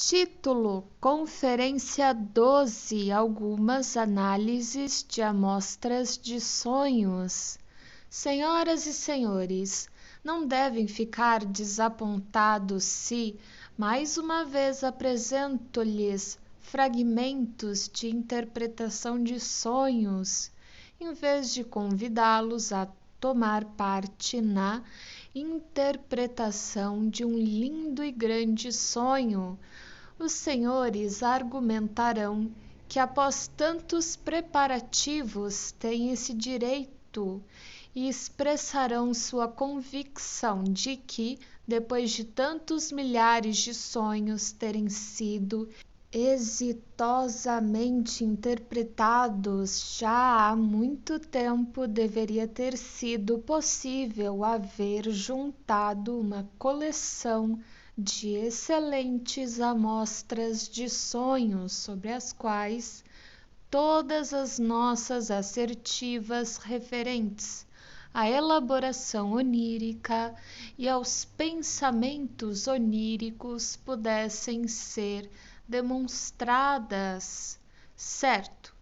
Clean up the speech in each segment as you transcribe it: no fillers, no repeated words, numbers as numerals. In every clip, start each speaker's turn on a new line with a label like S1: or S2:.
S1: Título: Conferência 12: Algumas análises de amostras de sonhos. Senhoras e senhores, não devem ficar desapontados se, mais uma vez, apresento-lhes fragmentos de interpretação de sonhos, em vez de convidá-los a tomar parte na interpretação de um lindo e grande sonho. Os senhores argumentarão que, após tantos preparativos, têm esse direito e expressarão sua convicção de que, depois de tantos milhares de sonhos terem sido exitosamente interpretados já há muito tempo, deveria ter sido possível haver juntado uma coleção de excelentes amostras de sonhos sobre as quais todas as nossas assertivas referentes à elaboração onírica e aos pensamentos oníricos pudessem ser demonstradas. Certo,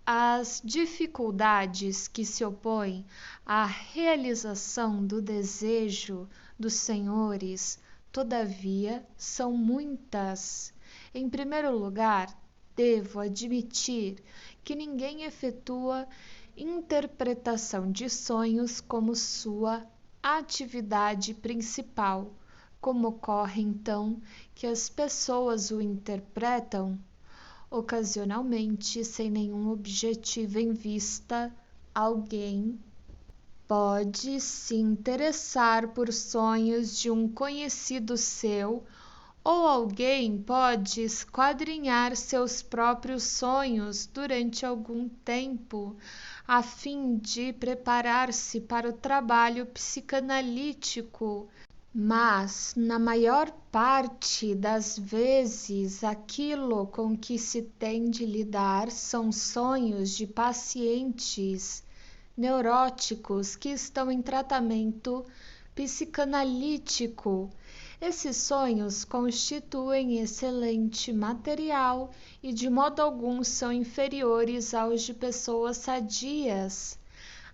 S1: as dificuldades que se opõem à realização do desejo dos senhores, todavia, são muitas. Em primeiro lugar, devo admitir que ninguém efetua interpretação de sonhos como sua atividade principal. Como ocorre, então, que as pessoas o interpretam? Ocasionalmente, sem nenhum objetivo em vista, alguém pode se interessar por sonhos de um conhecido seu, ou alguém pode esquadrinhar seus próprios sonhos durante algum tempo, a fim de preparar-se para o trabalho psicanalítico. Mas, na maior parte das vezes, aquilo com que se tem de lidar são sonhos de pacientes neuróticos que estão em tratamento psicanalítico. Esses sonhos constituem excelente material e de modo algum são inferiores aos de pessoas sadias.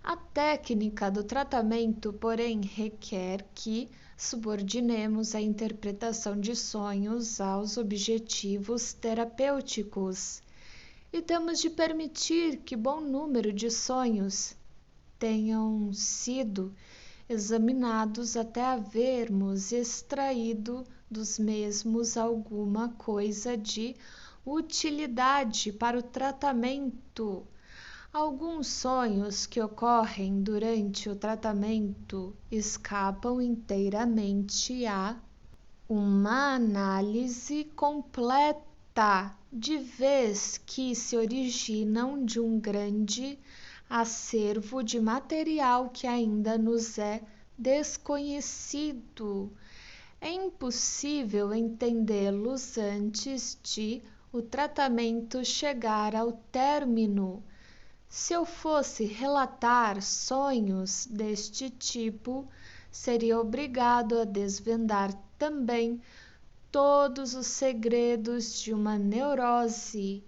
S1: A técnica do tratamento, porém, requer que subordinemos a interpretação de sonhos aos objetivos terapêuticos, e temos de permitir que bom número de sonhos tenham sido examinados até havermos extraído dos mesmos alguma coisa de utilidade para o tratamento. Alguns sonhos que ocorrem durante o tratamento escapam inteiramente a uma análise completa, de vez que se originam de um grande acervo de material que ainda nos é desconhecido. É impossível entendê-los antes de o tratamento chegar ao término. Se eu fosse relatar sonhos deste tipo, seria obrigado a desvendar também todos os segredos de uma neurose,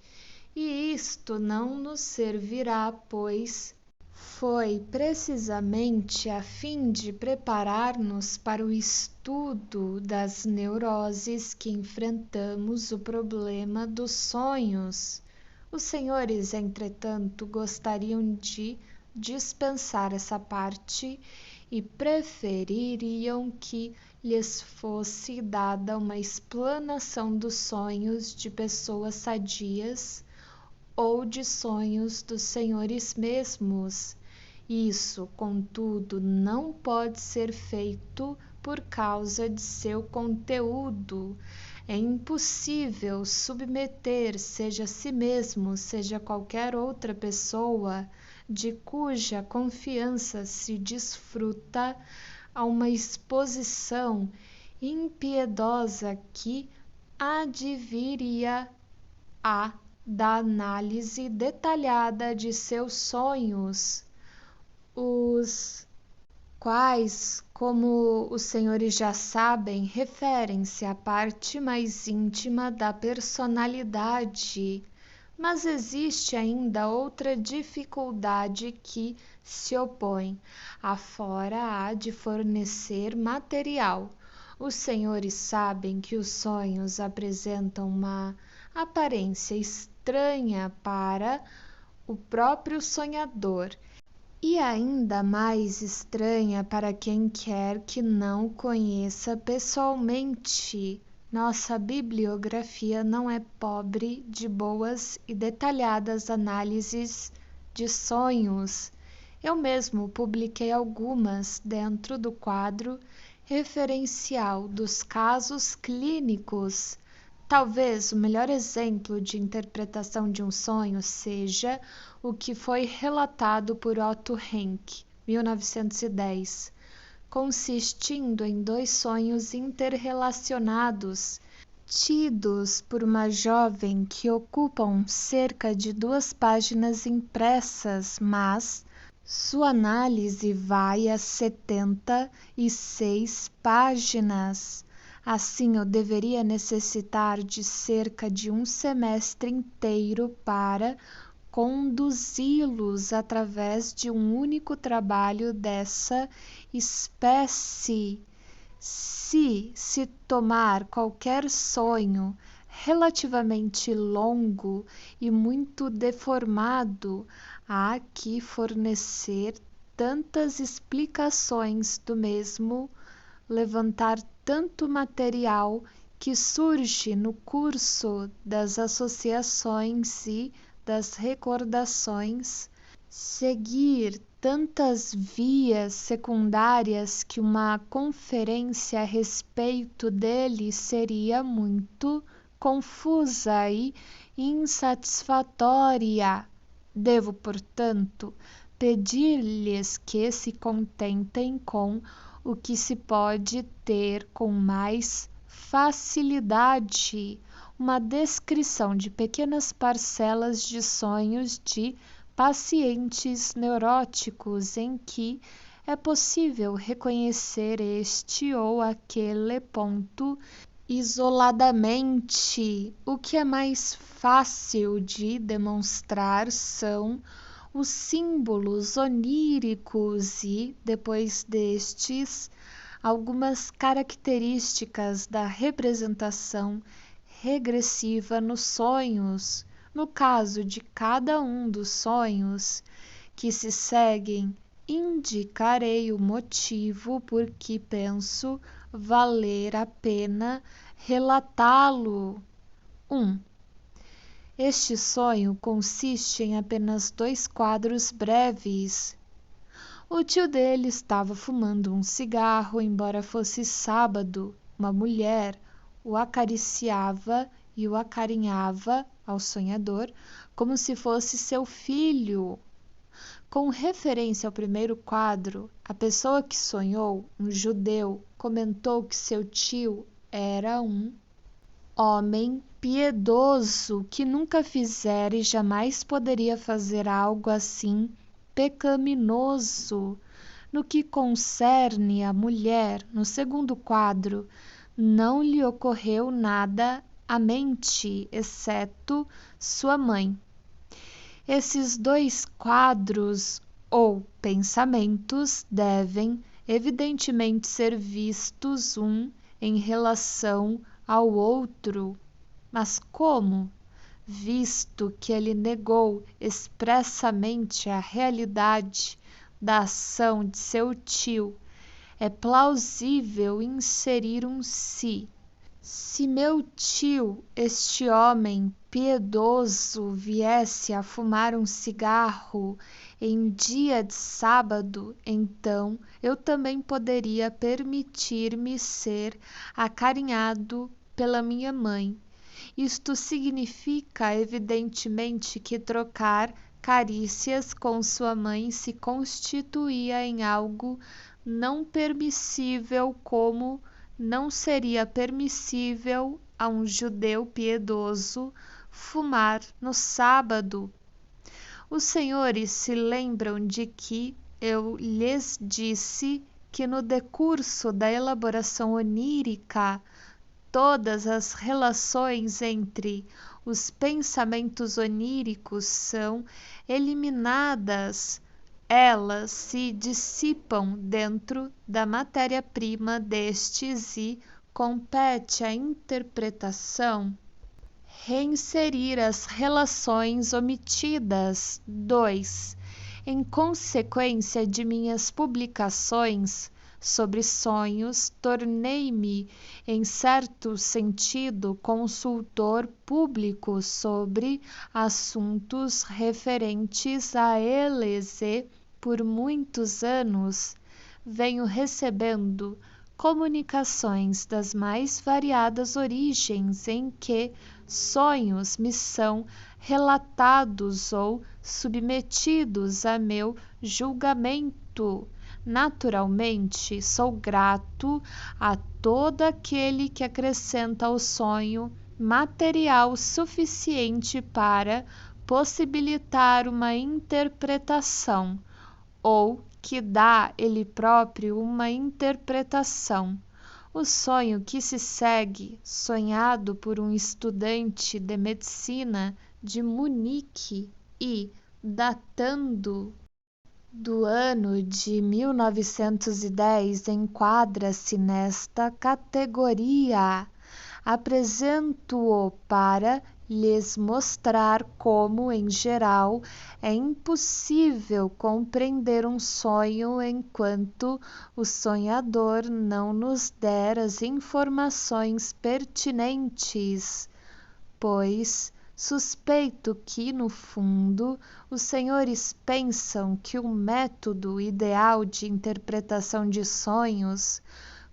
S1: e isto não nos servirá, pois foi precisamente a fim de preparar-nos para o estudo das neuroses que enfrentamos o problema dos sonhos. Os senhores, entretanto, gostariam de dispensar essa parte e prefeririam que lhes fosse dada uma explanação dos sonhos de pessoas sadias ou de sonhos dos senhores mesmos. Isso, contudo, não pode ser feito por causa de seu conteúdo. É impossível submeter, seja a si mesmo, seja qualquer outra pessoa, de cuja confiança se desfruta, a uma exposição impiedosa que adviria da análise detalhada de seus sonhos, os quais Como os senhores já sabem, referem-se à parte mais íntima da personalidade, mas existe ainda outra dificuldade que se opõe, afora a de fornecer material. Os senhores sabem que os sonhos apresentam uma aparência estranha para o próprio sonhador e ainda mais estranha para quem quer que não conheça pessoalmente. Nossa bibliografia não é pobre de boas e detalhadas análises de sonhos. Eu mesmo publiquei algumas dentro do quadro referencial dos casos clínicos. Talvez o melhor exemplo de interpretação de um sonho seja o que foi relatado por Otto Rank, 1910, consistindo em 2 sonhos interrelacionados, tidos por uma jovem que ocupam cerca de 2 páginas impressas, mas sua análise vai a 76 páginas. Assim, eu deveria necessitar de cerca de um semestre inteiro para conduzi-los através de um único trabalho dessa espécie. Se tomar qualquer sonho relativamente longo e muito deformado, há que fornecer tantas explicações do mesmo, levantar tanto material que surge no curso das associações e das recordações, seguir tantas vias secundárias que uma conferência a respeito dele seria muito confusa e insatisfatória. Devo, portanto, pedir-lhes que se contentem com o que se pode ter com mais facilidade, uma descrição de pequenas parcelas de sonhos de pacientes neuróticos em que é possível reconhecer este ou aquele ponto isoladamente. O que é mais fácil de demonstrar são os símbolos oníricos e, depois destes, algumas características da representação regressiva nos sonhos. No caso de cada um dos sonhos que se seguem, indicarei o motivo por que penso valer a pena relatá-lo. 1. Este sonho consiste em apenas 2 quadros breves. O tio dele estava fumando um cigarro, embora fosse sábado. Uma mulher o acariciava e o acarinhava ao sonhador como se fosse seu filho. Com referência ao primeiro quadro, a pessoa que sonhou, um judeu, comentou que seu tio era um homem piedoso que nunca fizera e jamais poderia fazer algo assim pecaminoso. No que concerne à mulher, no segundo quadro, não lhe ocorreu nada à mente, exceto sua mãe. Esses 2 quadros ou pensamentos devem, evidentemente, ser vistos um em relação ao outro. Mas como? Visto que ele negou expressamente a realidade da ação de seu tio, é plausível inserir um se. Se meu tio, este homem piedoso, viesse a fumar um cigarro em dia de sábado, então eu também poderia permitir-me ser acarinhado pela minha mãe. Isto significa, evidentemente, que trocar carícias com sua mãe se constituía em algo não permissível, como não seria permissível a um judeu piedoso fumar no sábado. Os senhores se lembram de que eu lhes disse que no decurso da elaboração onírica, todas as relações entre os pensamentos oníricos são eliminadas, elas se dissipam dentro da matéria-prima destes e compete à interpretação reinserir as relações omitidas. 2. Em consequência de minhas publicações sobre sonhos, tornei-me, em certo sentido, consultor público sobre assuntos referentes a eles e, por muitos anos, venho recebendo comunicações das mais variadas origens em que sonhos me são relatados ou submetidos a meu julgamento. Naturalmente, sou grato a todo aquele que acrescenta ao sonho material suficiente para possibilitar uma interpretação, ou que dá ele próprio uma interpretação. O sonho que se segue, sonhado por um estudante de medicina de Munique e datando do ano de 1910, enquadra-se nesta categoria. Apresento-o para lhes mostrar como, em geral, é impossível compreender um sonho enquanto o sonhador não nos der as informações pertinentes, pois suspeito que, no fundo, os senhores pensam que o método ideal de interpretação de sonhos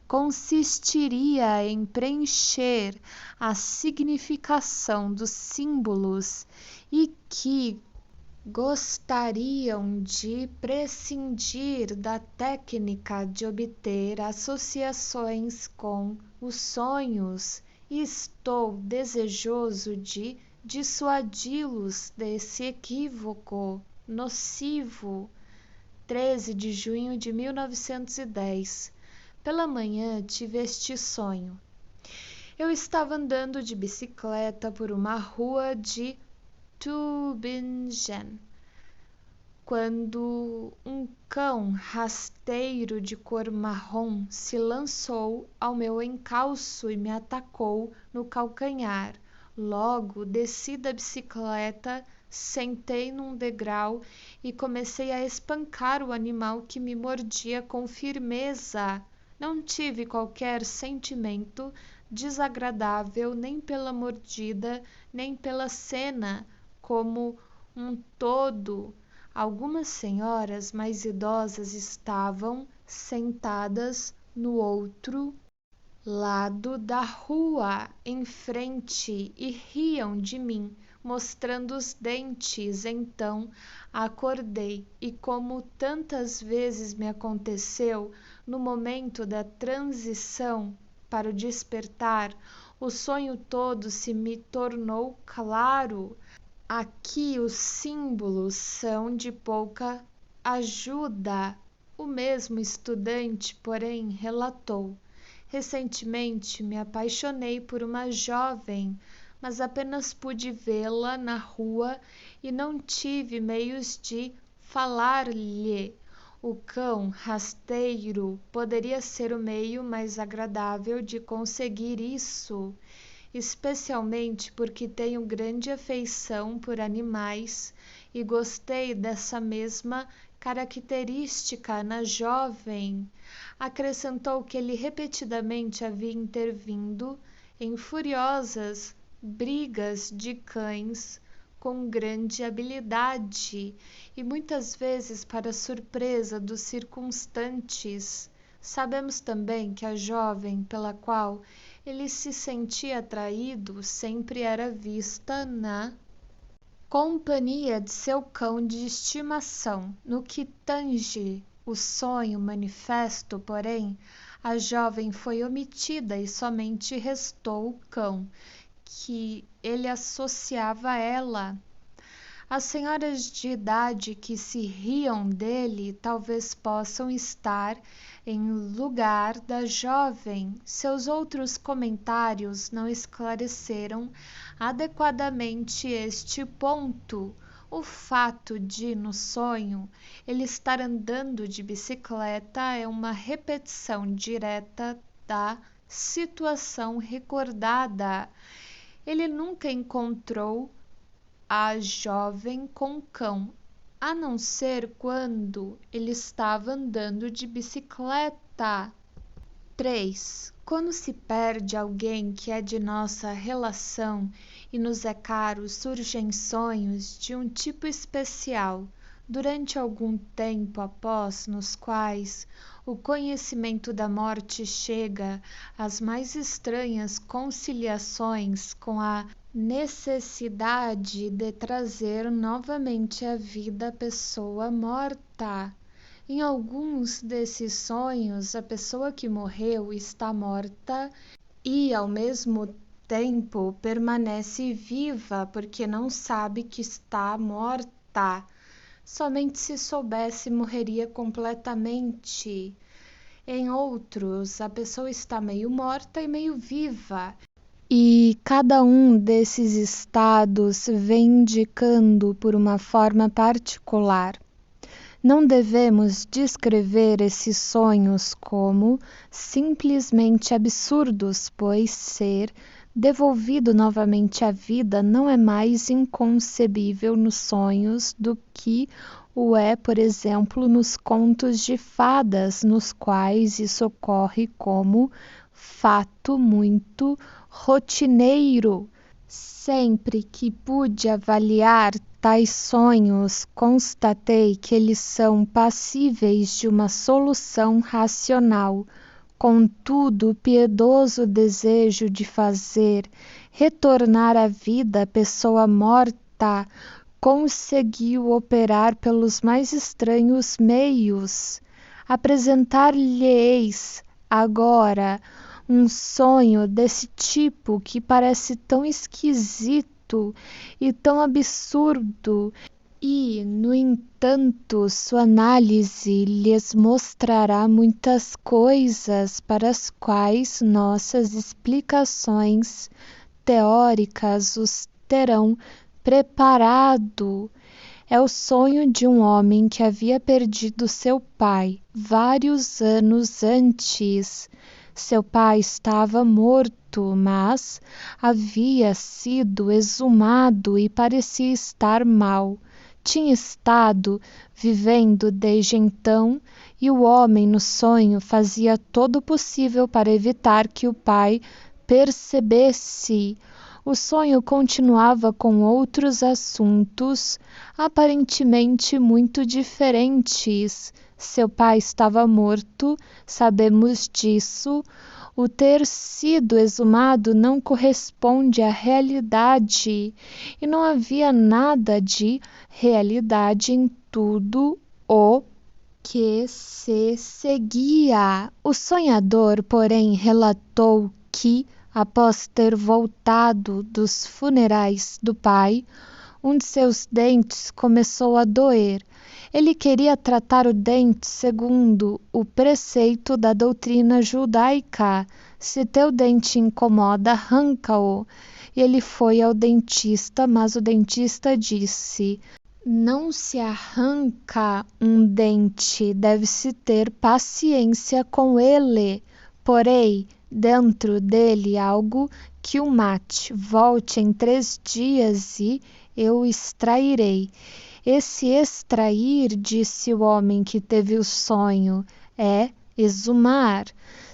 S1: consistiria em preencher a significação dos símbolos e que gostariam de prescindir da técnica de obter associações com os sonhos, e estou desejoso de dissuadi-los desse equívoco nocivo. 13 de junho de 1910. Pela manhã tive este sonho. Eu estava andando de bicicleta por uma rua de Tübingen, quando um cão rasteiro de cor marrom se lançou ao meu encalço e me atacou no calcanhar. Logo desci da bicicleta, sentei num degrau e comecei a espancar o animal que me mordia com firmeza. Não tive qualquer sentimento desagradável nem pela mordida, nem pela cena como um todo. Algumas senhoras mais idosas estavam sentadas no outro lado da rua, em frente, e riam de mim, mostrando os dentes. Então acordei e, como tantas vezes me aconteceu no momento da transição para o despertar, o sonho todo se me tornou claro. Aqui os símbolos são de pouca ajuda. O mesmo estudante, porém, relatou: recentemente me apaixonei por uma jovem, mas apenas pude vê-la na rua e não tive meios de falar-lhe. O cão rasteiro poderia ser o meio mais agradável de conseguir isso, especialmente porque tenho grande afeição por animais e gostei dessa mesma característica na jovem. Acrescentou que ele repetidamente havia intervindo em furiosas brigas de cães com grande habilidade e muitas vezes para surpresa dos circunstantes. Sabemos também que a jovem pela qual ele se sentia atraído sempre era vista na companhia de seu cão de estimação. No que tange o sonho manifesto, porém, a jovem foi omitida e somente restou o cão, que ele associava a ela. As senhoras de idade que se riam dele talvez possam estar em lugar da jovem. Seus outros comentários não esclareceram adequadamente este ponto. O fato de, no sonho, ele estar andando de bicicleta é uma repetição direta da situação recordada. Ele nunca encontrou a jovem com cão, a não ser quando ele estava andando de bicicleta. 3. Quando se perde alguém que é de nossa relação e nos é caro, surgem sonhos de um tipo especial, durante algum tempo após, nos quais o conhecimento da morte chega às mais estranhas conciliações com a necessidade de trazer novamente à vida a pessoa morta. Em alguns desses sonhos, a pessoa que morreu está morta e, ao mesmo tempo, permanece viva porque não sabe que está morta. Somente se soubesse, morreria completamente. Em outros, a pessoa está meio morta e meio viva. E cada um desses estados vem indicando por uma forma particular. Não devemos descrever esses sonhos como simplesmente absurdos, pois ser devolvido novamente à vida não é mais inconcebível nos sonhos do que o é, por exemplo, nos contos de fadas, nos quais isso ocorre como fato muito rotineiro. Sempre que pude avaliar tais sonhos, constatei que eles são passíveis de uma solução racional. Contudo, o piedoso desejo de fazer retornar à vida a pessoa morta conseguiu operar pelos mais estranhos meios. Apresentar-lhe-eis agora um sonho desse tipo que parece tão esquisito e tão absurdo, e, no entanto, sua análise lhes mostrará muitas coisas para as quais nossas explicações teóricas os terão preparado. É o sonho de um homem que havia perdido seu pai vários anos antes. Seu pai estava morto, mas havia sido exumado e parecia estar mal. Tinha estado vivendo desde então, e o homem no sonho fazia todo o possível para evitar que o pai percebesse. O sonho continuava com outros assuntos, aparentemente muito diferentes. Seu pai estava morto, sabemos disso. O ter sido exumado não corresponde à realidade, e não havia nada de realidade em tudo o que se seguia. O sonhador, porém, relatou que, após ter voltado dos funerais do pai, um de seus dentes começou a doer. Ele queria tratar o dente segundo o preceito da doutrina judaica. Se teu dente incomoda, arranca-o. Ele foi ao dentista, mas o dentista disse: não se arranca um dente, deve-se ter paciência com ele. Porém, dentro dele algo que o mate. Volte em 3 dias e eu extrairei. Esse extrair, disse o homem que teve o sonho, é exumar.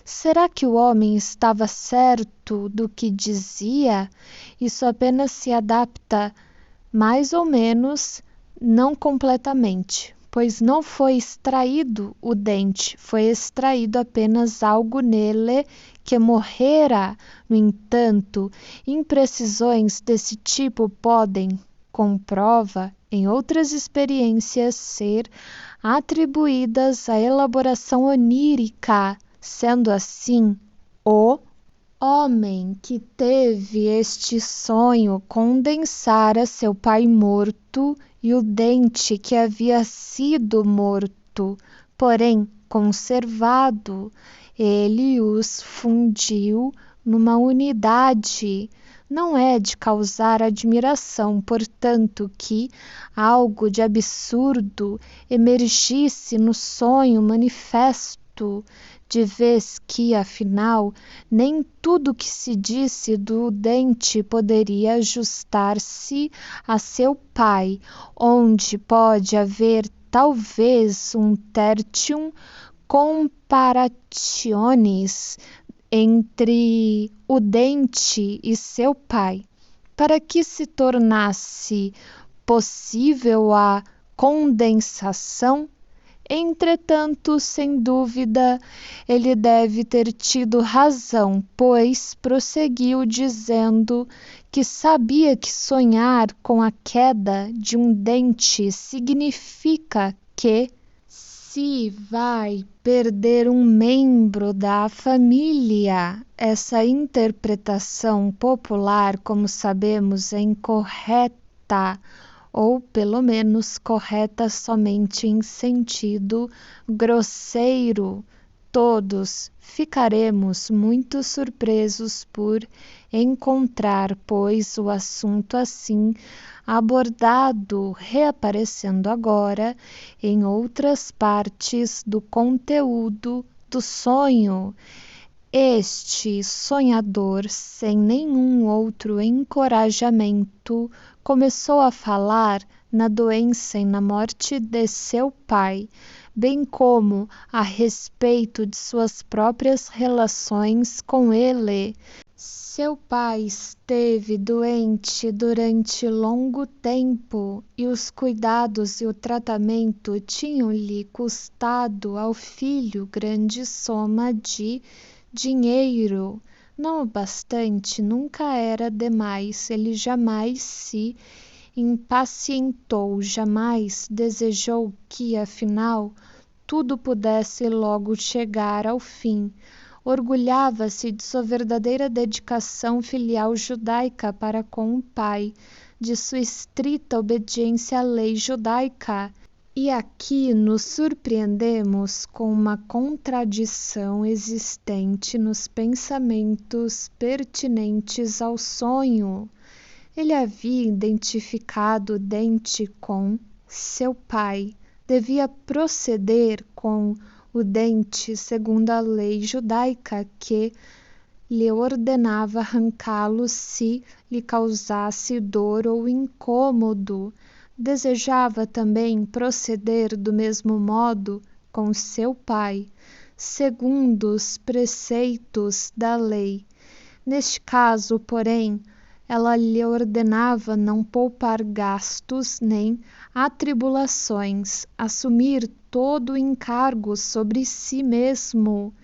S1: Será que o homem estava certo do que dizia? Isso apenas se adapta, mais ou menos, não completamente, pois não foi extraído o dente, foi extraído apenas algo nele que morrera. No entanto, imprecisões desse tipo podem, com prova, em outras experiências, ser atribuídas à elaboração onírica. Sendo assim, o homem que teve este sonho condensara seu pai morto e o dente que havia sido morto, porém conservado. Ele os fundiu numa unidade. Não é de causar admiração, portanto, que algo de absurdo emergisse no sonho manifesto, de vez que, afinal, nem tudo que se disse do dente poderia ajustar-se a seu pai, onde pode haver talvez um tertium comparationis entre o dente e seu pai, para que se tornasse possível a condensação. Entretanto, sem dúvida, ele deve ter tido razão, pois prosseguiu dizendo que sabia que sonhar com a queda de um dente significa que se vai perder um membro da família. Essa interpretação popular, como sabemos, é incorreta, ou pelo menos correta somente em sentido grosseiro. Todos ficaremos muito surpresos por encontrar, pois, o assunto assim abordado, reaparecendo agora em outras partes do conteúdo do sonho. Este sonhador, sem nenhum outro encorajamento, começou a falar na doença e na morte de seu pai, bem como a respeito de suas próprias relações com ele. Seu pai esteve doente durante longo tempo e os cuidados e o tratamento tinham-lhe custado ao filho grande soma de dinheiro. Não obstante, nunca era demais, ele jamais se impacientou, jamais desejou que, afinal, tudo pudesse logo chegar ao fim. Orgulhava-se de sua verdadeira dedicação filial judaica para com o pai, de sua estrita obediência à lei judaica. E aqui nos surpreendemos com uma contradição existente nos pensamentos pertinentes ao sonho. Ele havia identificado o dente com seu pai, devia proceder com o dente segundo a lei judaica, que lhe ordenava arrancá-lo se lhe causasse dor ou incômodo. Desejava também proceder do mesmo modo com seu pai, segundo os preceitos da lei. Neste caso, porém, ela lhe ordenava não poupar gastos nem atribulações, assumir todo o encargo sobre si mesmo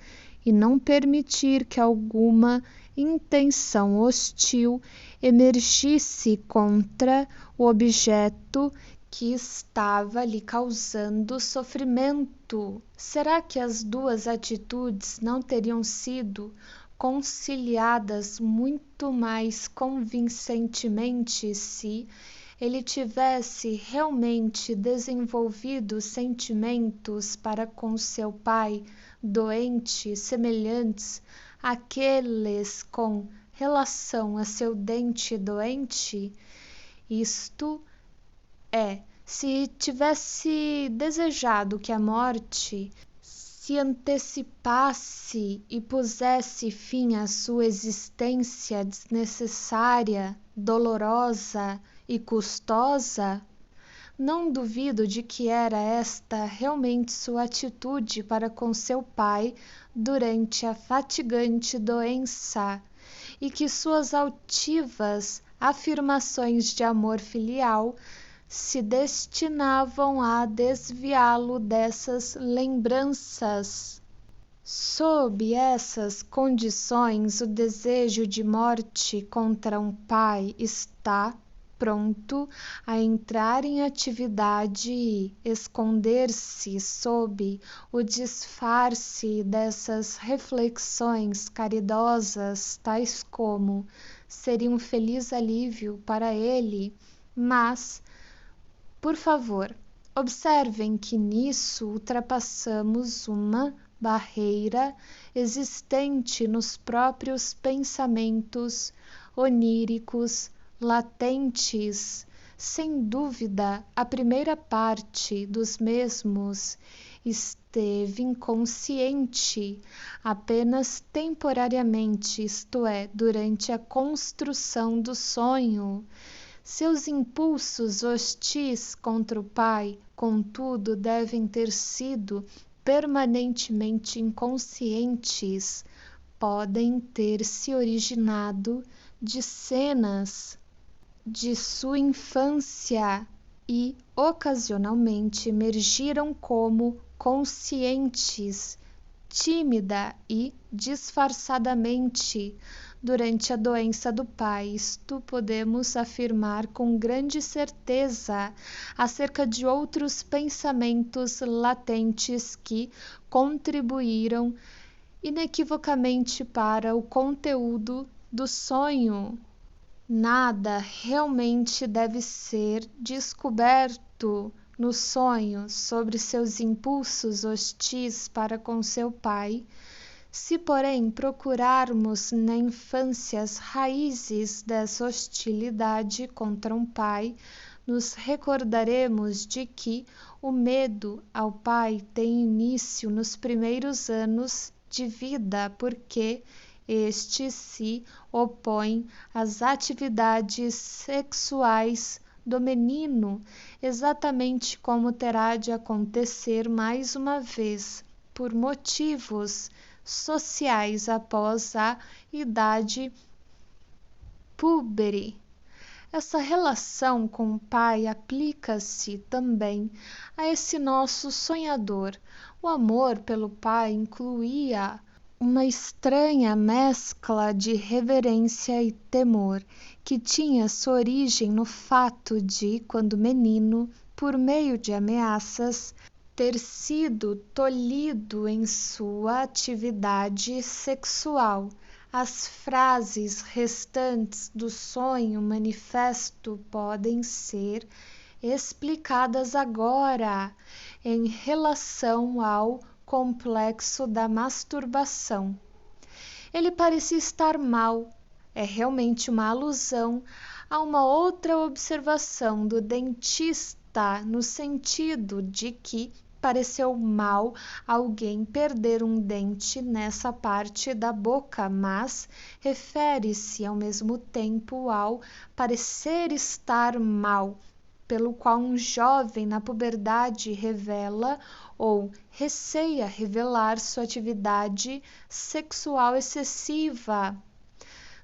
S1: e não permitir que alguma intenção hostil emergisse contra o objeto que estava lhe causando sofrimento. Será que as duas atitudes não teriam sido conciliadas muito mais convincentemente se ele tivesse realmente desenvolvido sentimentos para com seu pai doente semelhantes àqueles com relação a seu dente doente? Isto é, se tivesse desejado que a morte se antecipasse e pusesse fim à sua existência desnecessária, dolorosa e custosa, não duvido de que era esta realmente sua atitude para com seu pai durante a fatigante doença, e que suas altivas afirmações de amor filial se destinavam a desviá-lo dessas lembranças. Sob essas condições, o desejo de morte contra um pai está pronto a entrar em atividade e esconder-se sob o disfarce dessas reflexões caridosas, tais como seria um feliz alívio para ele, mas, por favor, observem que nisso ultrapassamos uma barreira existente nos próprios pensamentos oníricos latentes. Sem dúvida, a primeira parte dos mesmos esteve inconsciente apenas temporariamente, isto é, durante a construção do sonho. Seus impulsos hostis contra o pai, contudo, devem ter sido permanentemente inconscientes, podem ter se originado de cenas de sua infância e, ocasionalmente, emergiram como conscientes, tímida e disfarçadamente, durante a doença do pai. Isto podemos afirmar com grande certeza acerca de outros pensamentos latentes que contribuíram inequivocamente para o conteúdo do sonho. Nada realmente deve ser descoberto no sonho sobre seus impulsos hostis para com seu pai. Se, porém, procurarmos na infância as raízes dessa hostilidade contra um pai, nos recordaremos de que o medo ao pai tem início nos primeiros anos de vida, porque este se opõe às atividades sexuais do menino, exatamente como terá de acontecer mais uma vez, por motivos sociais após a idade púbere. Essa relação com o pai aplica-se também a esse nosso sonhador. O amor pelo pai incluía uma estranha mescla de reverência e temor, que tinha sua origem no fato de, quando menino, por meio de ameaças, ter sido tolhido em sua atividade sexual. As frases restantes do sonho manifesto podem ser explicadas agora em relação ao complexo da masturbação. Ele parecia estar mal. É realmente uma alusão a uma outra observação do dentista, no sentido de que pareceu mal alguém perder um dente nessa parte da boca, mas refere-se ao mesmo tempo ao parecer estar mal, pelo qual um jovem na puberdade revela ou receia revelar sua atividade sexual excessiva.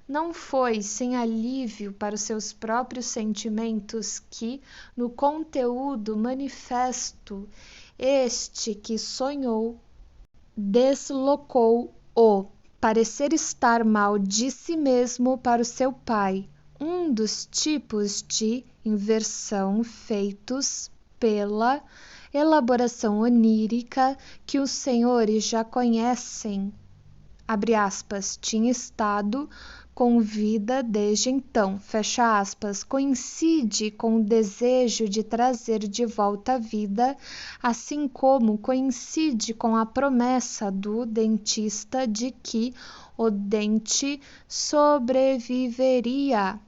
S1: Não foi sem alívio para os seus próprios sentimentos que, no conteúdo manifesto, este que sonhou deslocou o parecer estar mal de si mesmo para o seu pai, um dos tipos de inversão feitos pela elaboração onírica que os senhores já conhecem. Abre aspas, tinha estado com vida desde então, fecha aspas, coincide com o desejo de trazer de volta a vida, assim como coincide com a promessa do dentista de que o dente sobreviveria.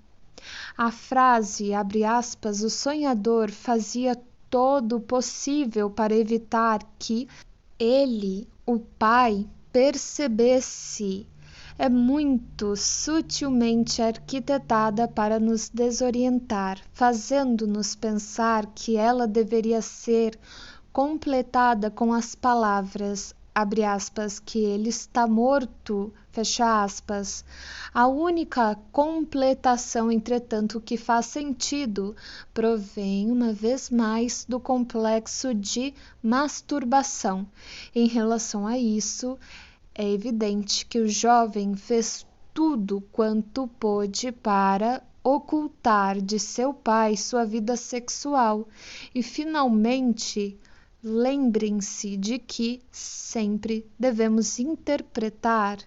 S1: A frase, abre aspas, o sonhador fazia todo o possível para evitar que ele, o pai, percebesse. É muito sutilmente arquitetada para nos desorientar, fazendo-nos pensar que ela deveria ser completada com as palavras, abre aspas, que ele está morto, fecha aspas. A única completação, entretanto, que faz sentido, provém, uma vez mais, do complexo de masturbação. Em relação a isso, é evidente que o jovem fez tudo quanto pôde para ocultar de seu pai sua vida sexual. E, finalmente, lembrem-se de que sempre devemos interpretar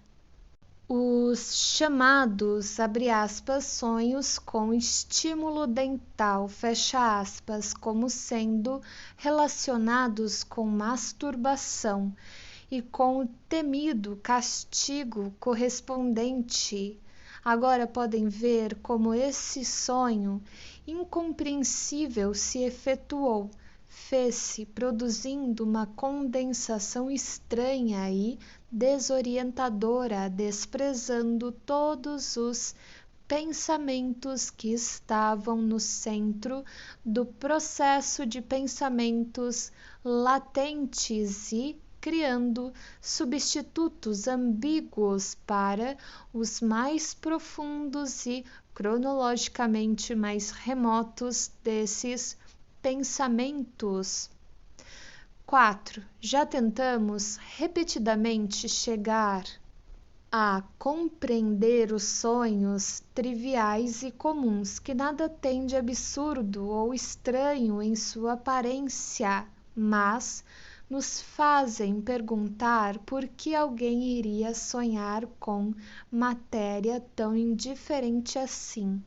S1: os chamados, abre aspas, sonhos com estímulo dental, fecha aspas, como sendo relacionados com masturbação e com o temido castigo correspondente. Agora podem ver como esse sonho incompreensível se efetuou, fez-se produzindo uma condensação estranha e desorientadora, desprezando todos os pensamentos que estavam no centro do processo de pensamentos latentes e criando substitutos ambíguos para os mais profundos e cronologicamente mais remotos desses pensamentos. 4. Já tentamos repetidamente chegar a compreender os sonhos triviais e comuns, que nada têm de absurdo ou estranho em sua aparência, mas nos fazem perguntar por que alguém iria sonhar com matéria tão indiferente assim.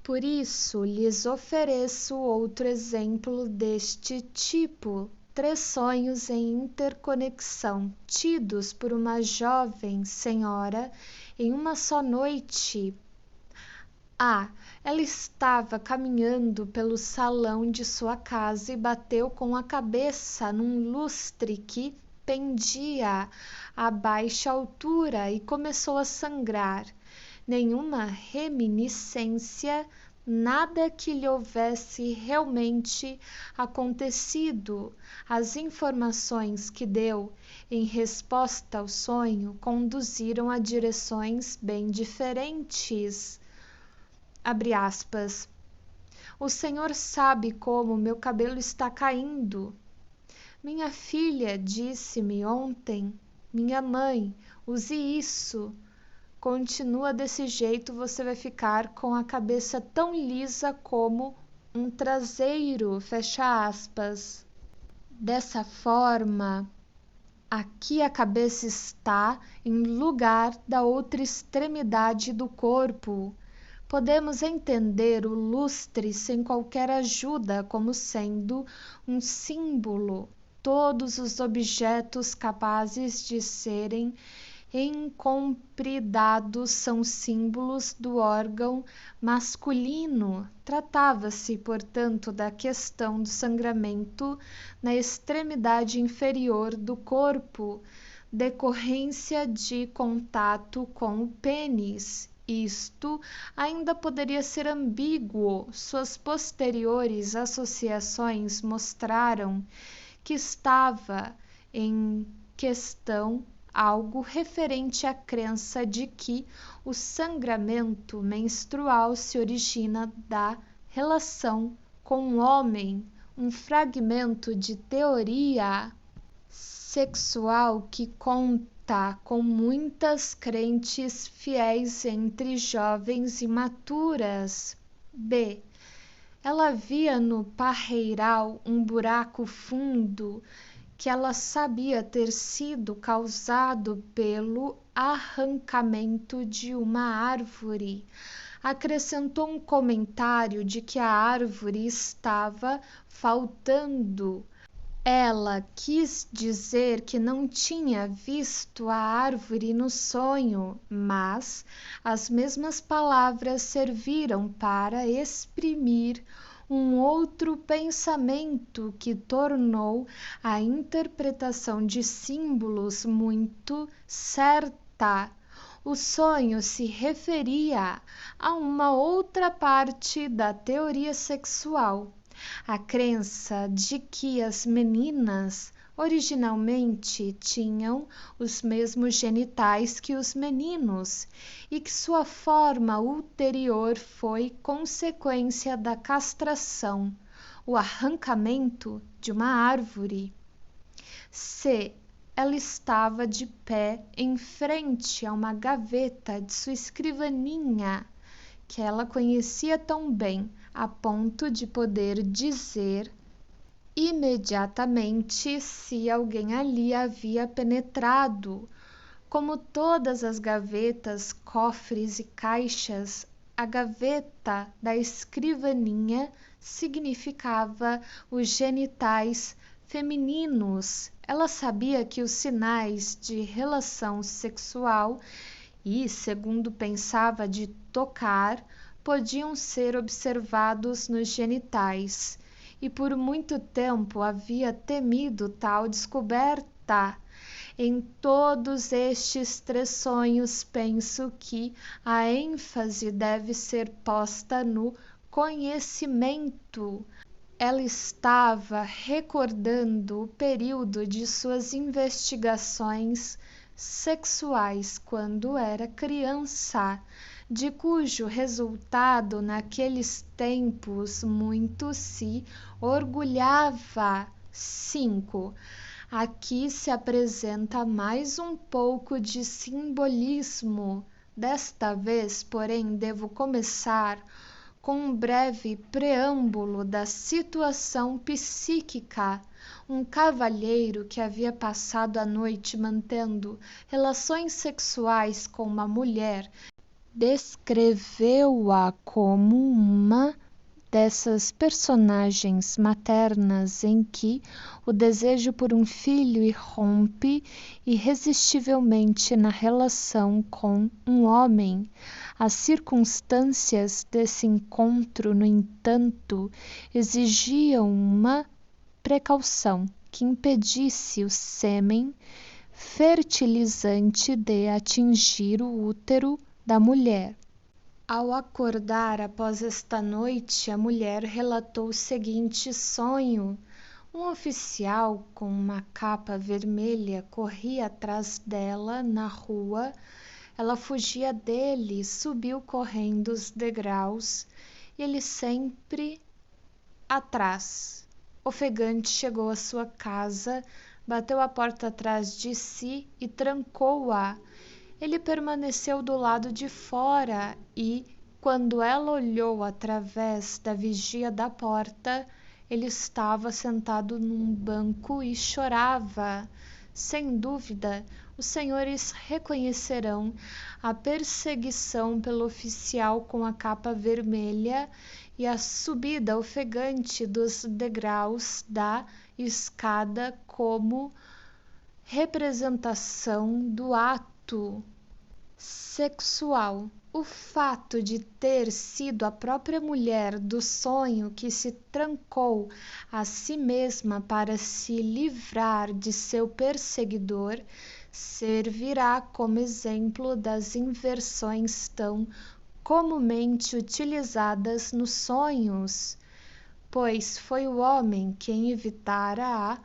S1: Por isso, lhes ofereço outro exemplo deste tipo. 3 sonhos em interconexão, tidos por uma jovem senhora em uma só noite. A. Ela estava caminhando pelo salão de sua casa e bateu com a cabeça num lustre que pendia a baixa altura e começou a sangrar. Nenhuma reminiscência, nada que lhe houvesse realmente acontecido. As informações que deu em resposta ao sonho conduziram a direções bem diferentes. Abre aspas. O Senhor sabe como meu cabelo está caindo. Minha filha disse-me ontem, minha mãe, use isso. Continua desse jeito, você vai ficar com a cabeça tão lisa como um traseiro, fecha aspas. Dessa forma, aqui a cabeça está em lugar da outra extremidade do corpo. Podemos entender o lustre sem qualquer ajuda como sendo um símbolo. Todos os objetos capazes de serem encompridados são símbolos do órgão masculino. Tratava-se, portanto, da questão do sangramento na extremidade inferior do corpo, decorrência de contato com o pênis. Isto ainda poderia ser ambíguo. Suas posteriores associações mostraram que estava em questão algo referente à crença de que o sangramento menstrual se origina da relação com o homem, um fragmento de teoria sexual que conta com muitas crentes fiéis entre jovens imaturas. B. Ela via no parreiral um buraco fundo que ela sabia ter sido causado pelo arrancamento de uma árvore. Acrescentou um comentário de que a árvore estava faltando. Ela quis dizer que não tinha visto a árvore no sonho, mas as mesmas palavras serviram para exprimir um outro pensamento que tornou a interpretação de símbolos muito certa. O sonho se referia a uma outra parte da teoria sexual, a crença de que as meninas originalmente tinham os mesmos genitais que os meninos e que sua forma ulterior foi consequência da castração, o arrancamento de uma árvore. C. Ela estava de pé em frente a uma gaveta de sua escrivaninha, que ela conhecia tão bem, a ponto de poder dizer imediatamente se alguém ali havia penetrado. Como todas as gavetas, cofres e caixas, a gaveta da escrivaninha significava os genitais femininos. Ela sabia que os sinais de relação sexual e, segundo pensava, de tocar, podiam ser observados nos genitais, e por muito tempo havia temido tal descoberta. Em todos estes 3 sonhos, penso que a ênfase deve ser posta no conhecimento. Ela estava recordando o período de suas investigações sexuais quando era criança, de cujo resultado naqueles tempos muito se orgulhava. 5. Aqui se apresenta mais um pouco de simbolismo. Desta vez, porém, devo começar com um breve preâmbulo da situação psíquica. Um cavalheiro que havia passado a noite mantendo relações sexuais com uma mulher descreveu-a como uma dessas personagens maternas em que o desejo por um filho irrompe irresistivelmente na relação com um homem. As circunstâncias desse encontro, no entanto, exigiam uma precaução que impedisse o sêmen fertilizante de atingir o útero da mulher. Ao acordar após esta noite, a mulher relatou o seguinte sonho. Um oficial com uma capa vermelha corria atrás dela na rua. Ela fugia dele, subiu correndo os degraus e ele sempre atrás. Ofegante chegou à sua casa, bateu a porta atrás de si e trancou-a. Ele permaneceu do lado de fora e, quando ela olhou através da vigia da porta, ele estava sentado num banco e chorava. Sem dúvida, os senhores reconhecerão a perseguição pelo oficial com a capa vermelha e a subida ofegante dos degraus da escada como representação do ato sexual. O fato de ter sido a própria mulher do sonho que se trancou a si mesma para se livrar de seu perseguidor servirá como exemplo das inversões tão comumente utilizadas nos sonhos, pois foi o homem quem evitara a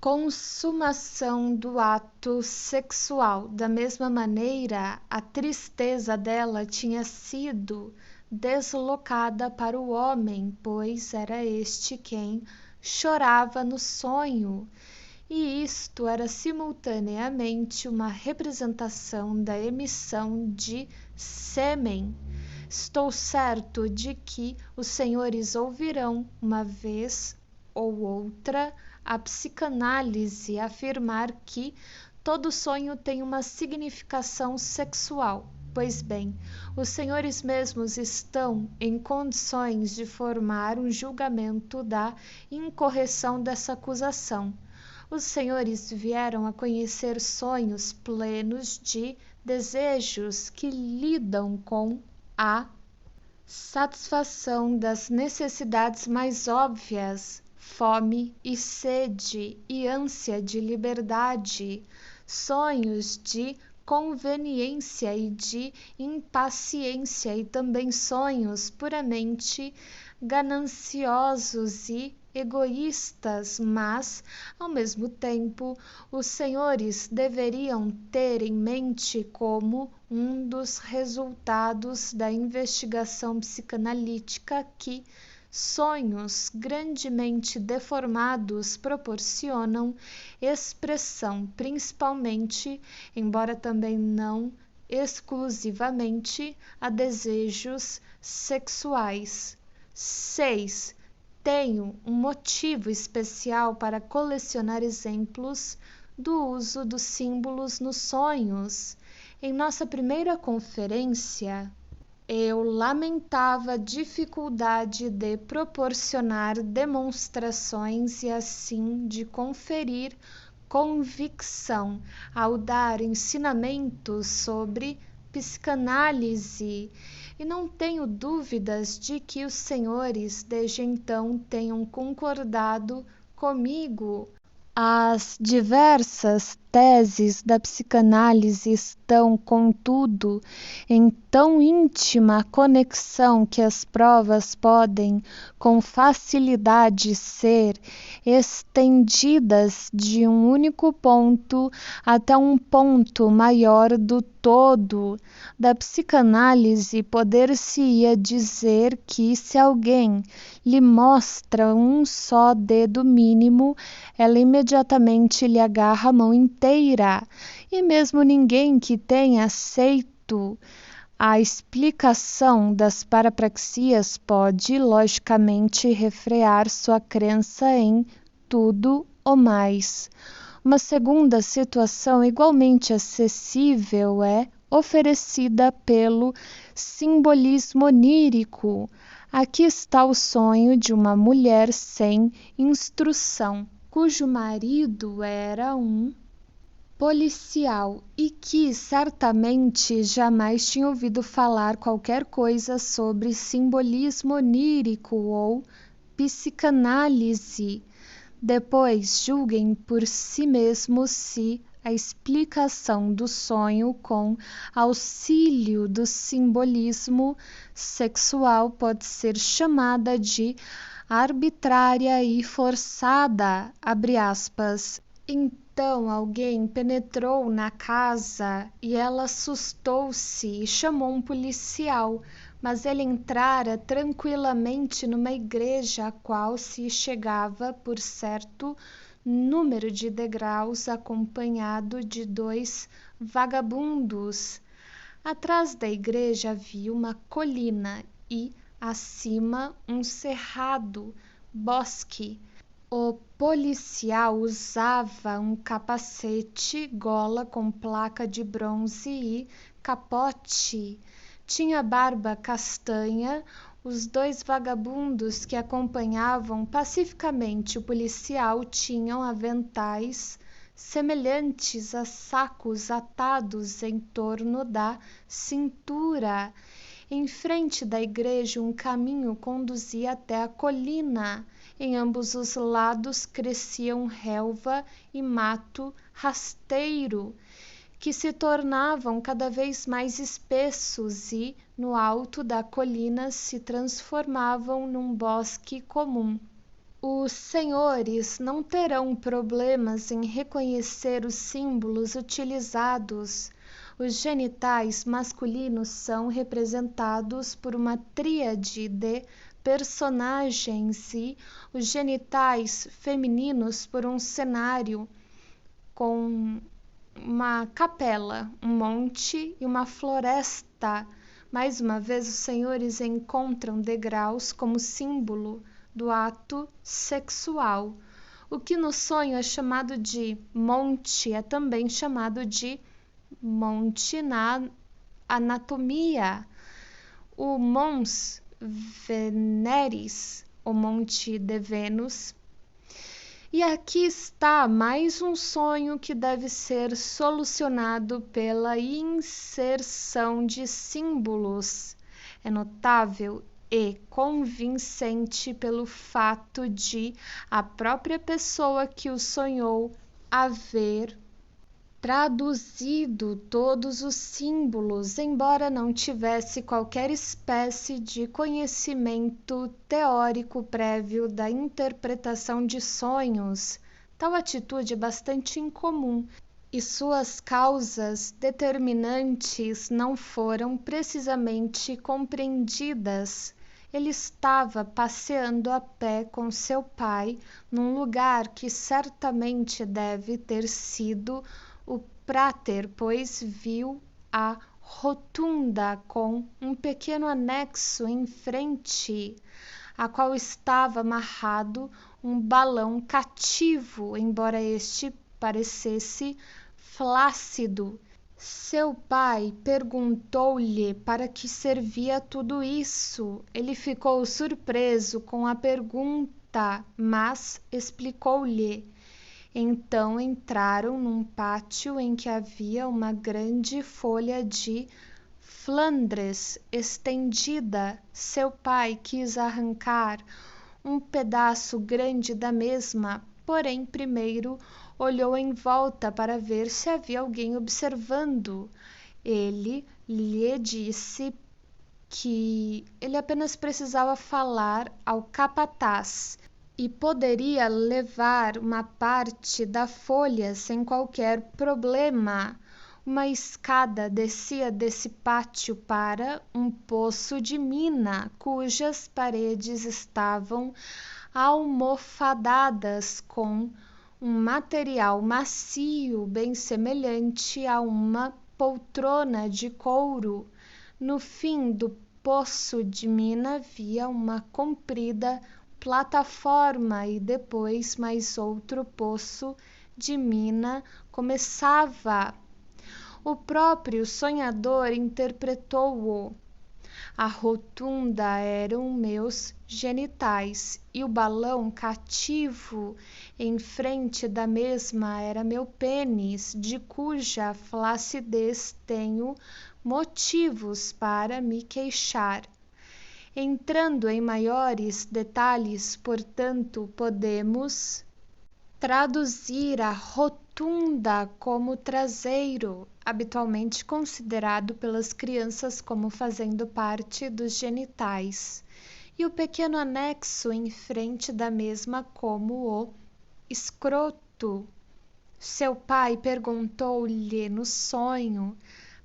S1: consumação do ato sexual. Da mesma maneira, a tristeza dela tinha sido deslocada para o homem, pois era este quem chorava no sonho, e isto era simultaneamente uma representação da emissão de sêmen. Estou certo de que os senhores ouvirão, uma vez ou outra, a psicanálise afirmar que todo sonho tem uma significação sexual. Pois bem, os senhores mesmos estão em condições de formar um julgamento da incorreção dessa acusação. Os senhores vieram a conhecer sonhos plenos de desejos que lidam com a satisfação das necessidades mais óbvias, fome e sede e ânsia de liberdade, sonhos de conveniência e de impaciência, e também sonhos puramente gananciosos e egoístas, mas, ao mesmo tempo, os senhores deveriam ter em mente como um dos resultados da investigação psicanalítica que sonhos grandemente deformados proporcionam expressão, principalmente, embora também não exclusivamente a desejos sexuais. 6. Tenho um motivo especial para colecionar exemplos do uso dos símbolos nos sonhos. Em nossa primeira conferência, eu lamentava a dificuldade de proporcionar demonstrações e assim de conferir convicção ao dar ensinamentos sobre psicanálise, e não tenho dúvidas de que os senhores desde então tenham concordado comigo. As diversas teses da psicanálise estão, contudo, em tão íntima conexão que as provas podem com facilidade ser estendidas de um único ponto até um ponto maior do todo. Da psicanálise poder-se-ia dizer que, se alguém lhe mostra um só dedo mínimo, ela imediatamente lhe agarra a mão inteira, e mesmo ninguém que tenha aceito a explicação das parapraxias pode, logicamente, refrear sua crença em tudo o mais. Uma segunda situação igualmente acessível é oferecida pelo simbolismo onírico. Aqui está o sonho de uma mulher sem instrução, cujo marido era um policial e que certamente jamais tinha ouvido falar qualquer coisa sobre simbolismo onírico ou psicanálise. Depois julguem por si mesmos se a explicação do sonho com auxílio do simbolismo sexual pode ser chamada de arbitrária e forçada, abre aspas. Então alguém penetrou na casa e ela assustou-se e chamou um policial, mas ele entrara tranquilamente numa igreja a qual se chegava por certo número de degraus acompanhado de 2 vagabundos. Atrás da igreja havia uma colina e acima um cerrado, bosque. O policial usava um capacete, gola com placa de bronze e capote. Tinha barba castanha. Os 2 vagabundos que acompanhavam pacificamente o policial tinham aventais semelhantes a sacos atados em torno da cintura. Em frente da igreja, um caminho conduzia até a colina. Em ambos os lados cresciam relva e mato rasteiro, que se tornavam cada vez mais espessos e, no alto da colina, se transformavam num bosque comum. Os senhores não terão problemas em reconhecer os símbolos utilizados. Os genitais masculinos são representados por uma tríade de personagens e os genitais femininos por um cenário com uma capela, um monte e uma floresta. Mais uma vez, os senhores encontram degraus como símbolo do ato sexual. O que no sonho é chamado de monte é também chamado de monte na anatomia. O Mons Veneris, o monte de Vênus. E aqui está mais um sonho que deve ser solucionado pela inserção de símbolos. É notável e convincente pelo fato de a própria pessoa que o sonhou haver traduzido todos os símbolos, embora não tivesse qualquer espécie de conhecimento teórico prévio da interpretação de sonhos. Tal atitude é bastante incomum e suas causas determinantes não foram precisamente compreendidas. Ele estava passeando a pé com seu pai num lugar que certamente deve ter sido o Prater, pois viu a rotunda com um pequeno anexo em frente, a qual estava amarrado um balão cativo, embora este parecesse flácido. Seu pai perguntou-lhe para que servia tudo isso. Ele ficou surpreso com a pergunta, mas explicou-lhe. Então entraram num pátio em que havia uma grande folha de Flandres estendida. Seu pai quis arrancar um pedaço grande da mesma, porém primeiro olhou em volta para ver se havia alguém observando. Ele lhe disse que ele apenas precisava falar ao capataz e poderia levar uma parte da folha sem qualquer problema. Uma escada descia desse pátio para um poço de mina, cujas paredes estavam almofadadas com um material macio bem semelhante a uma poltrona de couro. No fim do poço de mina havia uma comprida plataforma e depois mais outro poço de mina começava. O próprio sonhador interpretou-o. A rotunda eram meus genitais e o balão cativo em frente da mesma era meu pênis, de cuja flacidez tenho motivos para me queixar. Entrando em maiores detalhes, portanto, podemos traduzir a rotunda como traseiro, habitualmente considerado pelas crianças como fazendo parte dos genitais, e o pequeno anexo em frente da mesma como o escroto. Seu pai perguntou-lhe no sonho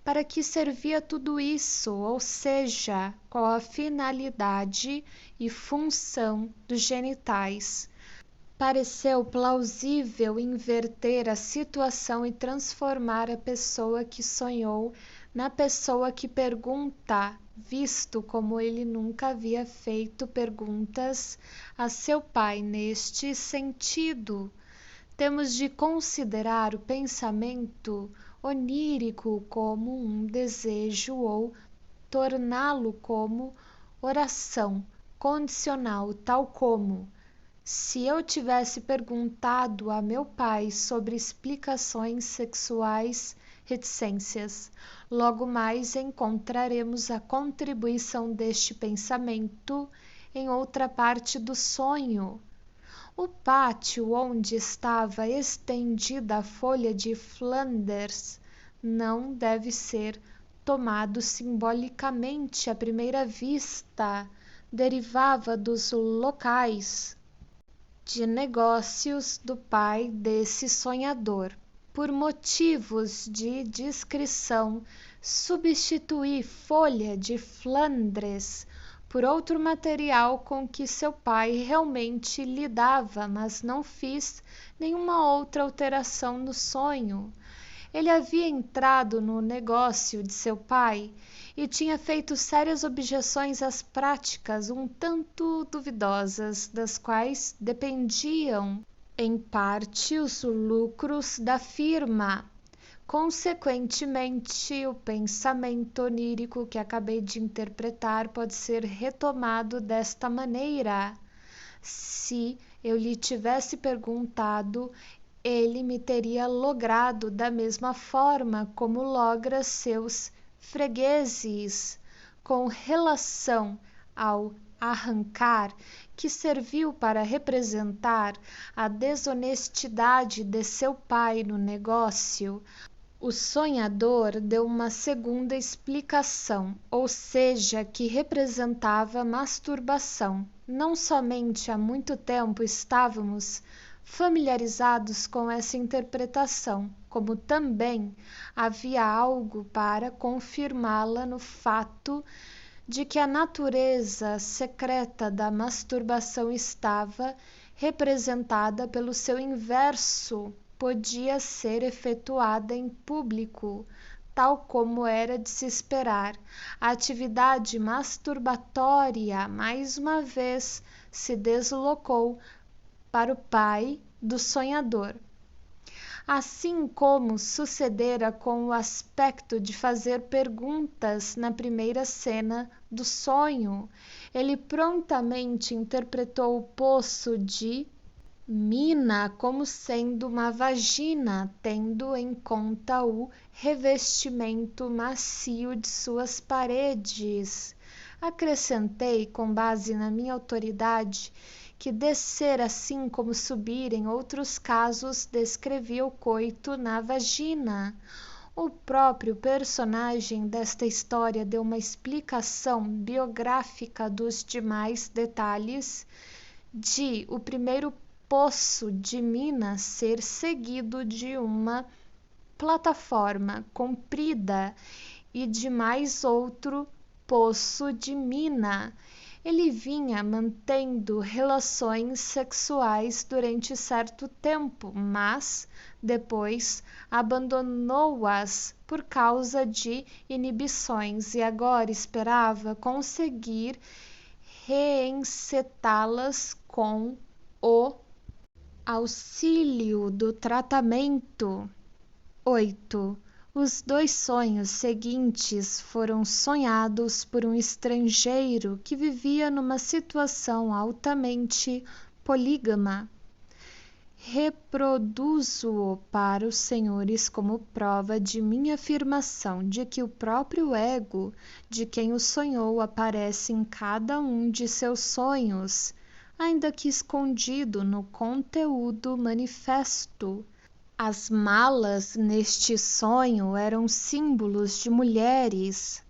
S1: para que servia tudo isso, ou seja, qual a finalidade e função dos genitais. Pareceu plausível inverter a situação e transformar a pessoa que sonhou na pessoa que pergunta, visto como ele nunca havia feito perguntas a seu pai neste sentido. Temos de considerar o pensamento onírico como um desejo ou torná-lo como oração condicional, tal como: se eu tivesse perguntado a meu pai sobre explicações sexuais reticências, logo mais encontraremos a contribuição deste pensamento em outra parte do sonho. O pátio onde estava estendida a folha de Flanders não deve ser tomado simbolicamente à primeira vista. Derivava dos locais de negócios do pai desse sonhador. Por motivos de discrição, substituí folha de Flandres por outro material com que seu pai realmente lidava, mas não fiz nenhuma outra alteração no sonho. Ele havia entrado no negócio de seu pai e tinha feito sérias objeções às práticas um tanto duvidosas, das quais dependiam, em parte, os lucros da firma. Consequentemente, o pensamento onírico que acabei de interpretar pode ser retomado desta maneira. Se eu lhe tivesse perguntado, ele me teria logrado da mesma forma como logra seus fregueses, com relação ao arrancar, que serviu para representar a desonestidade de seu pai no negócio. O sonhador deu uma segunda explicação, ou seja, que representava masturbação. Não somente há muito tempo estávamos familiarizados com essa interpretação, como também havia algo para confirmá-la no fato de que a natureza secreta da masturbação estava representada pelo seu inverso, podia ser efetuada em público, tal como era de se esperar. A atividade masturbatória mais uma vez se deslocou para o pai do sonhador. Assim como sucedera com o aspecto de fazer perguntas na primeira cena do sonho, ele prontamente interpretou o poço de mina como sendo uma vagina, tendo em conta o revestimento macio de suas paredes. Acrescentei, com base na minha autoridade, que descer assim como subir em outros casos descrevia o coito na vagina. O próprio personagem desta história deu uma explicação biográfica dos demais detalhes de o primeiro poço de mina ser seguido de uma plataforma comprida e de mais outro poço de mina. Ele vinha mantendo relações sexuais durante certo tempo, mas depois abandonou-as por causa de inibições e agora esperava conseguir reencetá-las com o auxílio do tratamento. 8. Os 2 sonhos seguintes foram sonhados por um estrangeiro que vivia numa situação altamente polígama. Reproduzo-o para os senhores como prova de minha afirmação de que o próprio ego de quem o sonhou aparece em cada um de seus sonhos, ainda que escondido no conteúdo manifesto. As malas neste sonho eram símbolos de mulheres.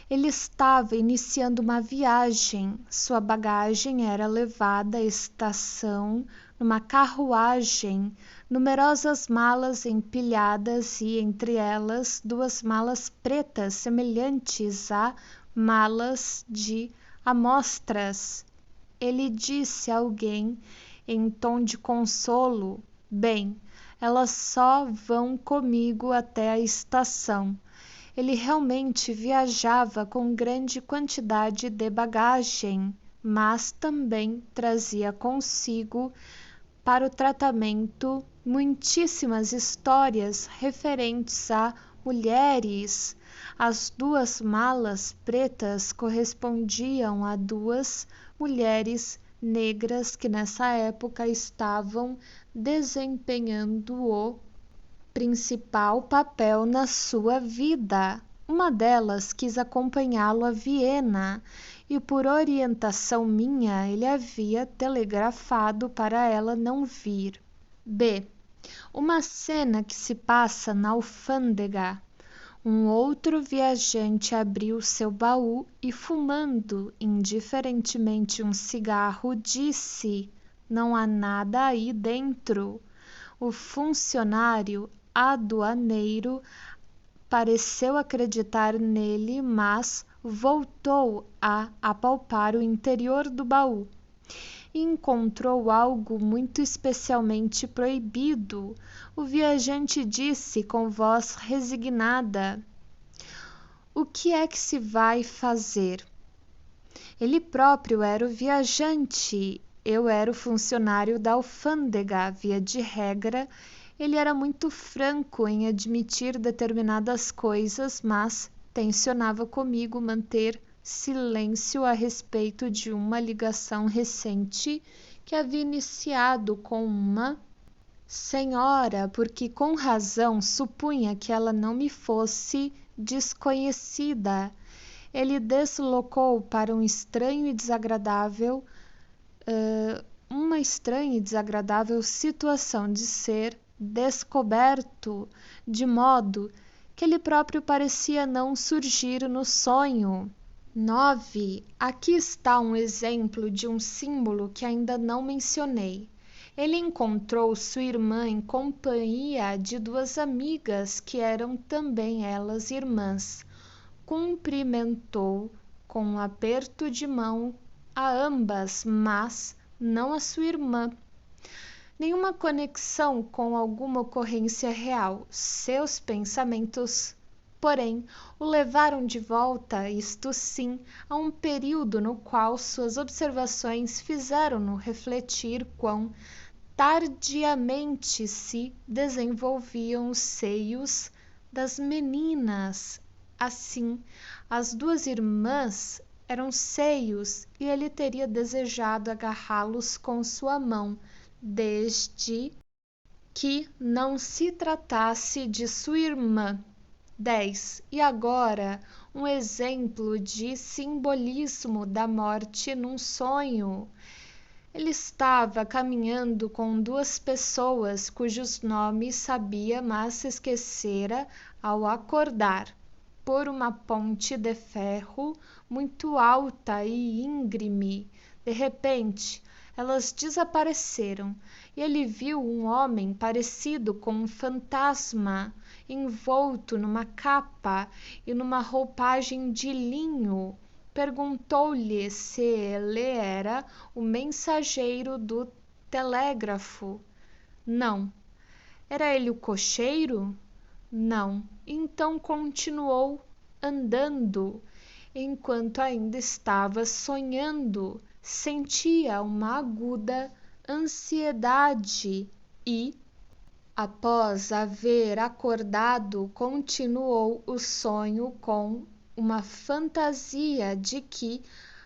S1: Ele estava iniciando uma viagem. Sua bagagem era levada à estação numa carruagem, numerosas malas empilhadas e, entre elas, 2 malas pretas semelhantes a malas de amostras. Ele disse a alguém em tom de consolo: "Bem, elas só vão comigo até a estação." Ele realmente viajava com grande quantidade de bagagem, mas também trazia consigo para o tratamento muitíssimas histórias referentes a mulheres. As 2 malas pretas correspondiam a 2 mulheres negras que nessa época estavam desempenhando o principal papel na sua vida. Uma delas quis acompanhá-lo a Viena e, por orientação minha, ele havia telegrafado para ela não vir. Uma cena que se passa na alfândega. Um outro viajante abriu seu baú e, fumando indiferentemente um cigarro, disse: "Não há nada aí dentro." O funcionário aduaneiro pareceu acreditar nele, mas voltou a apalpar o interior do baú e encontrou algo muito especialmente proibido. O viajante disse com voz resignada: "O que é que se vai fazer?" Ele próprio era o viajante, eu era o funcionário da alfândega. Via de regra, ele era muito franco em admitir determinadas coisas, mas tencionava comigo manter silêncio a respeito de uma ligação recente que havia iniciado com uma senhora, porque com razão supunha que ela não me fosse desconhecida. Ele deslocou para uma estranha e desagradável situação de ser descoberto, de modo que ele próprio parecia não surgir no sonho. 9. Aqui está um exemplo de um símbolo que ainda não mencionei. Ele encontrou sua irmã em companhia de 2 amigas que eram também elas irmãs. Cumprimentou com um aperto de mão a ambas, mas não a sua irmã. nenhuma conexão com alguma ocorrência real. Seus pensamentos, porém, o levaram de volta, isto sim, a um período no qual suas observações fizeram-no refletir quão tardiamente se desenvolviam os seios das meninas. Assim, as duas irmãs eram seios e ele teria desejado agarrá-los com sua mão, desde que não se tratasse de sua irmã. 10. E agora, um exemplo de simbolismo da morte num sonho. Ele estava caminhando com duas pessoas cujos nomes sabia, mas se esquecera ao acordar, por uma ponte de ferro muito alta e íngreme. De repente, elas desapareceram e ele viu um homem parecido com um fantasma, envolto numa capa e numa roupagem de linho. Perguntou-lhe se ele era o mensageiro do telégrafo. Não. Era ele o cocheiro? Não. Então continuou andando. Enquanto ainda estava sonhando, sentia uma aguda ansiedade e, após haver acordado, continuou o sonho com uma fantasia de que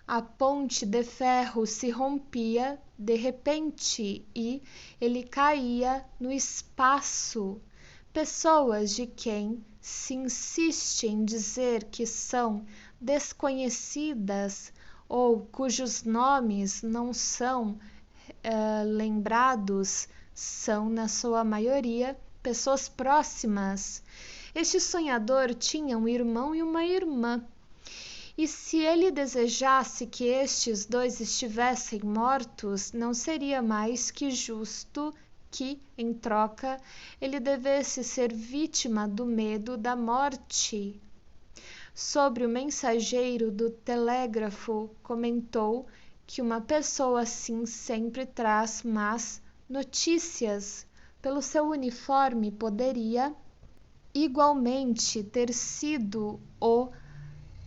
S1: a ponte de ferro se rompia de repente e ele caía no espaço. Pessoas de quem se insiste em dizer que são desconhecidas ou cujos nomes não são lembrados são, na sua maioria, pessoas próximas. Este sonhador tinha um irmão e uma irmã. E se ele desejasse que estes dois estivessem mortos, não seria mais que justo que, em troca, ele devesse ser vítima do medo da morte. Sobre o mensageiro do telégrafo, comentou que uma pessoa assim sempre traz más notícias. Pelo seu uniforme, poderia igualmente ter sido o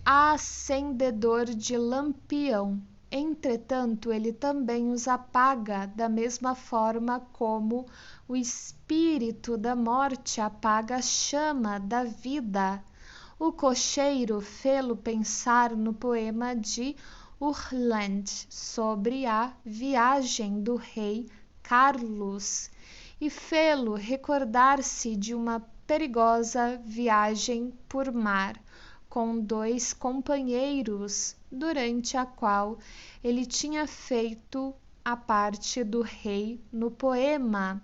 S1: acendedor de lampião. Entretanto, ele também os apaga da mesma forma como o espírito da morte apaga a chama da vida. O cocheiro fê-lo pensar no poema de Urland sobre a viagem do rei Carlos e fê-lo recordar-se de uma perigosa viagem por mar com dois companheiros, durante a qual ele tinha feito a parte do rei no poema.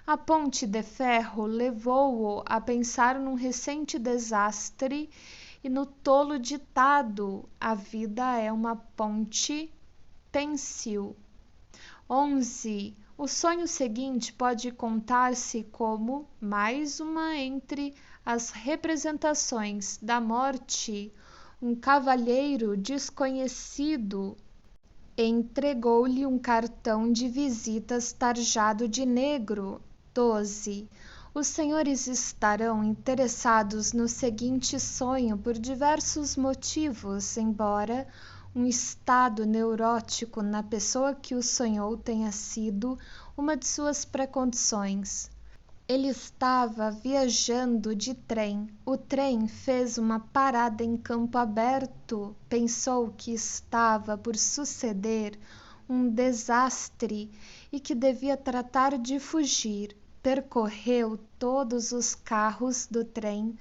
S1: A ponte de ferro levou-o a pensar num recente desastre e no tolo ditado: a vida é uma ponte pensil. 11. O sonho seguinte pode contar-se como mais uma entre as representações da morte. Um cavalheiro desconhecido entregou-lhe um cartão de visitas tarjado de negro. 12. Os senhores estarão interessados no seguinte sonho por diversos motivos, embora um estado neurótico na pessoa que o sonhou tenha sido uma de suas precondições. Ele estava viajando de trem. O trem fez uma parada em campo aberto. Pensou que estava por suceder um desastre e que devia tratar de fugir. Percorreu todos os carros do trem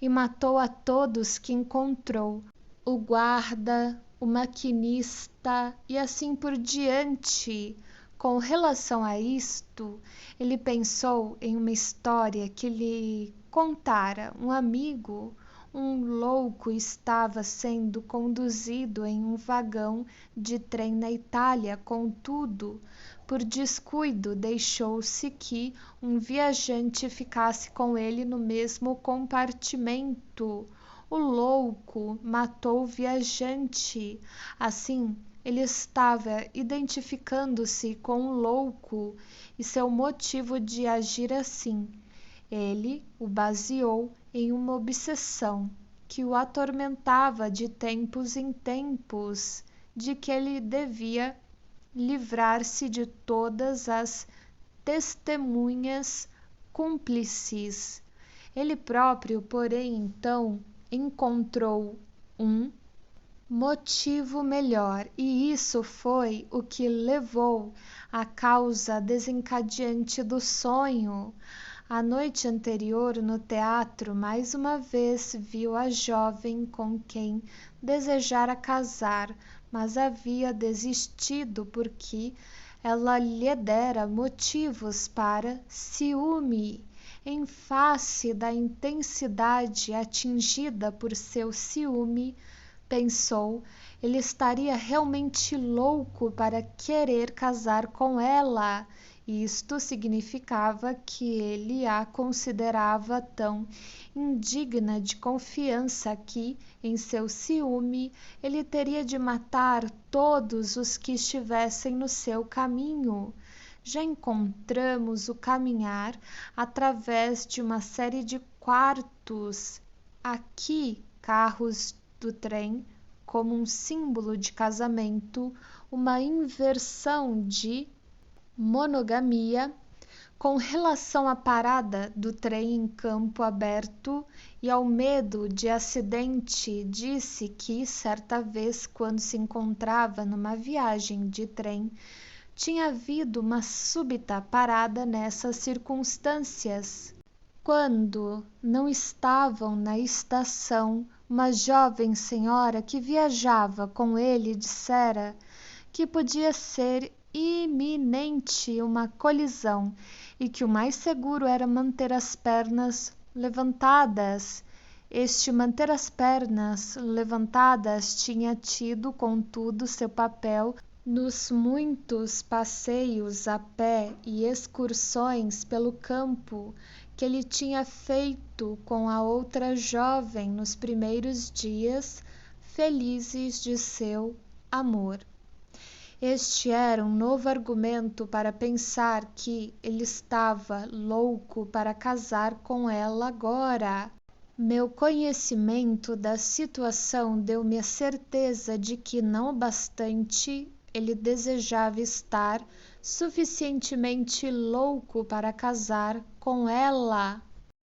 S1: e matou a todos que encontrou. O guarda, o maquinista e assim por diante. Com relação a isto, ele pensou em uma história que lhe contara um amigo. Um louco estava sendo conduzido em um vagão de trem na Itália, contudo, por descuido, deixou-se que um viajante ficasse com ele no mesmo compartimento. O louco matou o viajante. Assim, ele estava identificando-se com um louco e seu motivo de agir assim. Ele o baseou em uma obsessão que o atormentava de tempos em tempos, de que ele devia livrar-se de todas as testemunhas cúmplices. Ele próprio, porém, então encontrou um motivo melhor, e isso foi o que levou à causa desencadeante do sonho. A noite anterior, no teatro, mais uma vez viu a jovem com quem desejara casar, mas havia desistido porque ela lhe dera motivos para ciúme. Em face da intensidade atingida por seu ciúme, pensou, ele estaria realmente louco para querer casar com ela. Isto significava que ele a considerava tão indigna de confiança que, em seu ciúme, ele teria de matar todos os que estivessem no seu caminho. Já encontramos o caminhar através de uma série de quartos. Aqui, carros do trem como um símbolo de casamento, uma inversão de monogamia com relação à parada do trem em campo aberto e ao medo de acidente. Disse que certa vez, quando se encontrava numa viagem de trem, tinha havido uma súbita parada nessas circunstâncias. Quando não estavam na estação, uma jovem senhora que viajava com ele dissera que podia ser iminente uma colisão e que o mais seguro era manter as pernas levantadas. Este manter as pernas levantadas tinha tido, contudo, seu papel nos muitos passeios a pé e excursões pelo campo que ele tinha feito com a outra jovem nos primeiros dias felizes de seu amor. Este era um novo argumento para pensar que ele estava louco para casar com ela agora. Meu conhecimento da situação deu-me a certeza de que, não obstante ele desejava estar suficientemente louco para casar com ela,